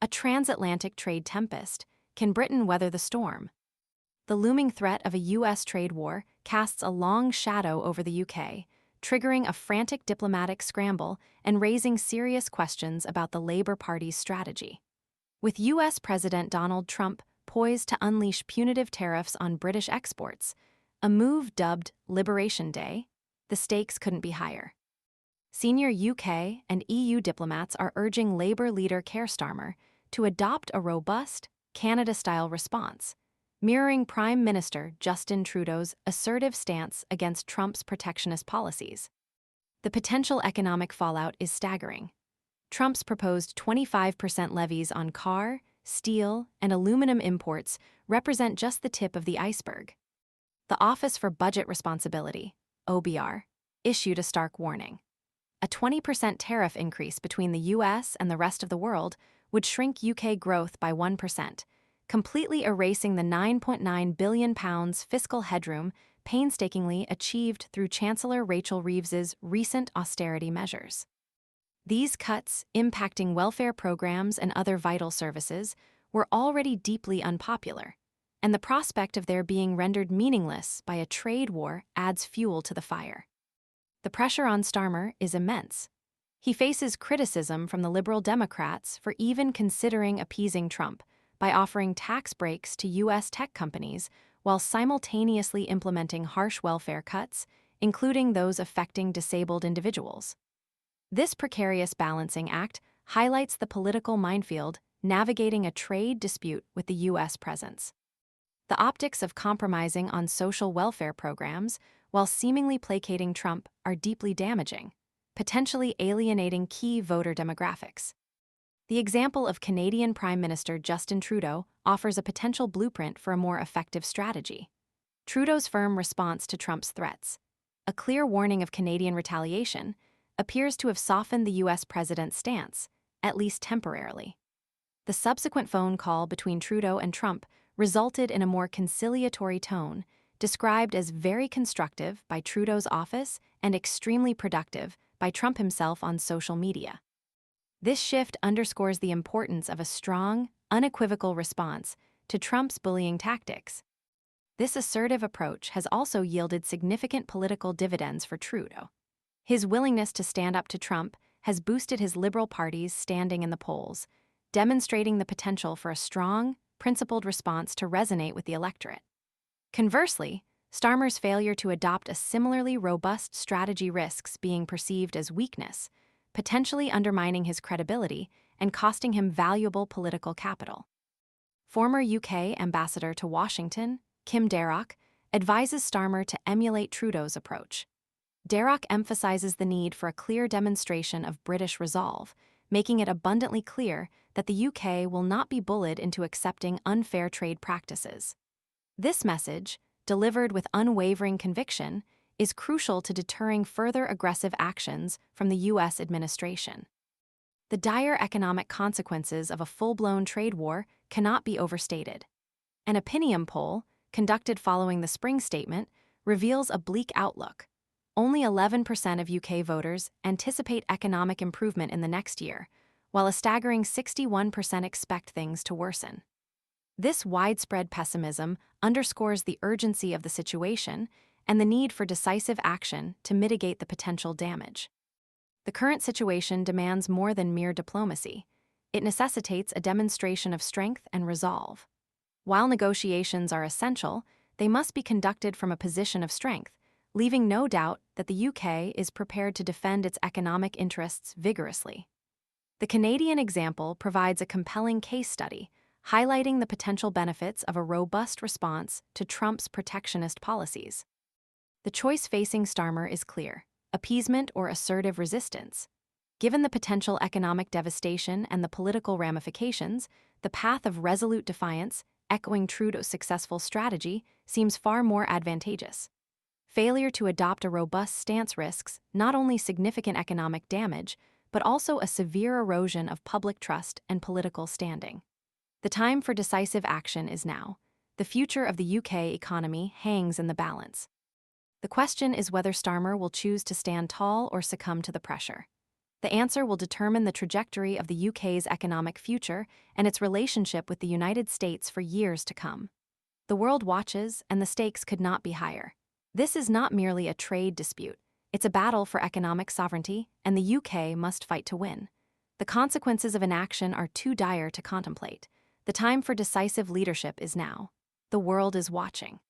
A transatlantic trade tempest. Can Britain weather the storm? The looming threat of a U.S. trade war casts a long shadow over the UK, triggering a frantic diplomatic scramble and raising serious questions about the Labour Party's strategy. With U.S. President Donald Trump poised to unleash punitive tariffs on British exports, a move dubbed Liberation Day, the stakes couldn't be higher. Senior UK and EU diplomats are urging Labour leader Keir Starmer to adopt a robust, Canada-style response, mirroring Prime Minister Justin Trudeau's assertive stance against Trump's protectionist policies. The potential economic fallout is staggering. Trump's proposed 25% levies on car, steel, and aluminum imports represent just the tip of the iceberg. The Office for Budget Responsibility, OBR, issued a stark warning. A 20% tariff increase between the US and the rest of the world would shrink UK growth by 1%, completely erasing the £9.9 billion fiscal headroom painstakingly achieved through Chancellor Rachel Reeves's recent austerity measures. These cuts, impacting welfare programs and other vital services, were already deeply unpopular, and the prospect of their being rendered meaningless by a trade war adds fuel to the fire. The pressure on Starmer is immense. He faces criticism from the Liberal Democrats for even considering appeasing Trump by offering tax breaks to U.S. tech companies while simultaneously implementing harsh welfare cuts, including those affecting disabled individuals. This precarious balancing act highlights the political minefield navigating a trade dispute with the U.S. presence. The optics of compromising on social welfare programs while seemingly placating Trump are deeply damaging, potentially alienating key voter demographics. The example of Canadian Prime Minister Justin Trudeau offers a potential blueprint for a more effective strategy. Trudeau's firm response to Trump's threats, a clear warning of Canadian retaliation, appears to have softened the U.S. president's stance, at least temporarily. The subsequent phone call between Trudeau and Trump resulted in a more conciliatory tone, described as very constructive by Trudeau's office and extremely productive by Trump himself on social media. This shift underscores the importance of a strong, unequivocal response to Trump's bullying tactics. This assertive approach has also yielded significant political dividends for Trudeau. His willingness to stand up to Trump has boosted his Liberal Party's standing in the polls, demonstrating the potential for a strong, principled response to resonate with the electorate. Conversely, Starmer's failure to adopt a similarly robust strategy risks being perceived as weakness, potentially undermining his credibility and costing him valuable political capital. Former UK Ambassador to Washington, Kim Darroch, advises Starmer to emulate Trudeau's approach. Darroch emphasizes the need for a clear demonstration of British resolve, making it abundantly clear that the UK will not be bullied into accepting unfair trade practices. This message, delivered with unwavering conviction, is crucial to deterring further aggressive actions from the U.S. administration. The dire economic consequences of a full-blown trade war cannot be overstated. An opinion poll, conducted following the spring statement, reveals a bleak outlook. Only 11% of UK voters anticipate economic improvement in the next year, while a staggering 61% expect things to worsen. This widespread pessimism underscores the urgency of the situation and the need for decisive action to mitigate the potential damage. The current situation demands more than mere diplomacy. It necessitates a demonstration of strength and resolve. While negotiations are essential, they must be conducted from a position of strength, leaving no doubt that the UK is prepared to defend its economic interests vigorously. The Canadian example provides a compelling case study, highlighting the potential benefits of a robust response to Trump's protectionist policies. The choice facing Starmer is clear: appeasement or assertive resistance. Given the potential economic devastation and the political ramifications, the path of resolute defiance, echoing Trudeau's successful strategy, seems far more advantageous. Failure to adopt a robust stance risks not only significant economic damage, but also a severe erosion of public trust and political standing. The time for decisive action is now. The future of the UK economy hangs in the balance. The question is whether Starmer will choose to stand tall or succumb to the pressure. The answer will determine the trajectory of the UK's economic future and its relationship with the United States for years to come. The world watches, and the stakes could not be higher. This is not merely a trade dispute. It's a battle for economic sovereignty, and the UK must fight to win. The consequences of inaction are too dire to contemplate. The time for decisive leadership is now. The world is watching.